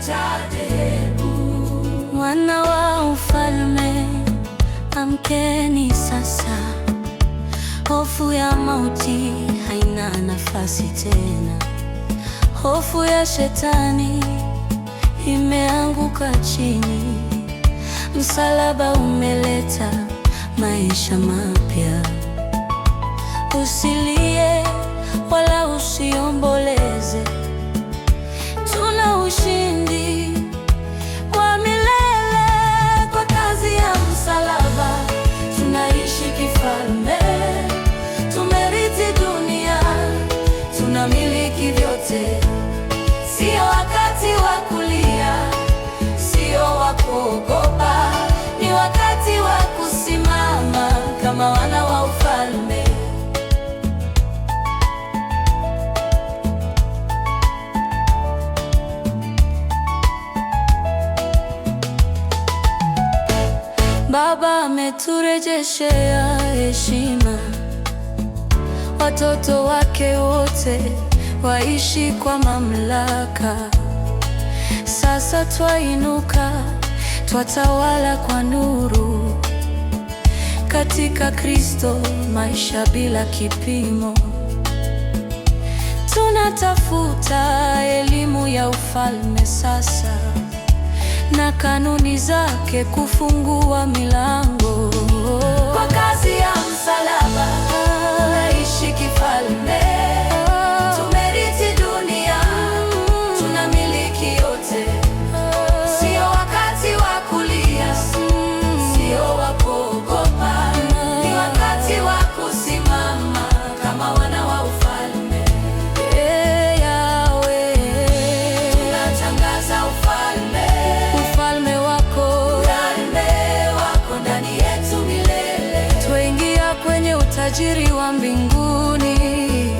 cha dhehebu. Wana wa ufalme, amkeni sasa, hofu ya mauti haina nafasi tena. Hofu ya shetani imeanguka chini, msalaba umeleta maisha mapya. Usilie wala usiomboleze, tuna ushindi wa milele kwa kazi ya msalaba. Tunaishi kifalme, tumerithi dunia, tunamiliki vyote. Sio wakati wa kulia, sio wa kuogopa, ni wakati wa kusimama kama wana wa ufalme. Baba ameturejeshea heshima, watoto wake wote waishi kwa mamlaka. Sasa twainuka, twatawala kwa nuru, katika Kristo maisha bila kipimo. Tunatafuta elimu ya ufalme sasa, na kanuni zake kufungua milango. Kwa kazi ya msalaba tunaishi kifalme, tumerithi dunia, tunamiliki yote. Sio wakati wa kulia, sio wa kuogopa, ni wakati wa kusimama kama wana wa ufalme. Yahweh, tunatangaza ufalme, ufalme wako ndani yetu milele. Twaingia kwenye utajiri wa mbinguni,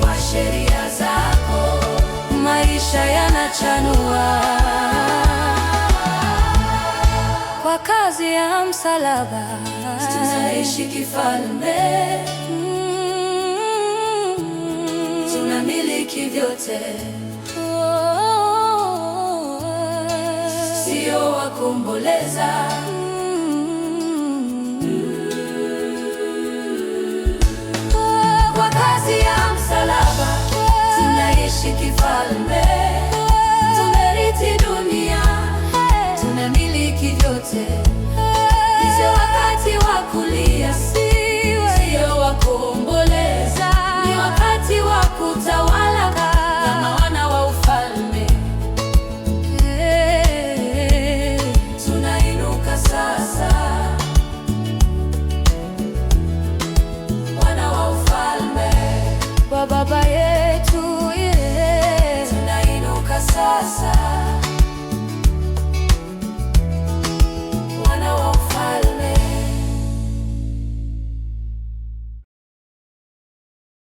kwa sheria zako maisha yanachanua. Kwa kazi ya msalaba tunaishi kifalme, tunamiliki vyote. Sio wa kuomboleza, kwa kazi ya msalaba tunaishi kifalme.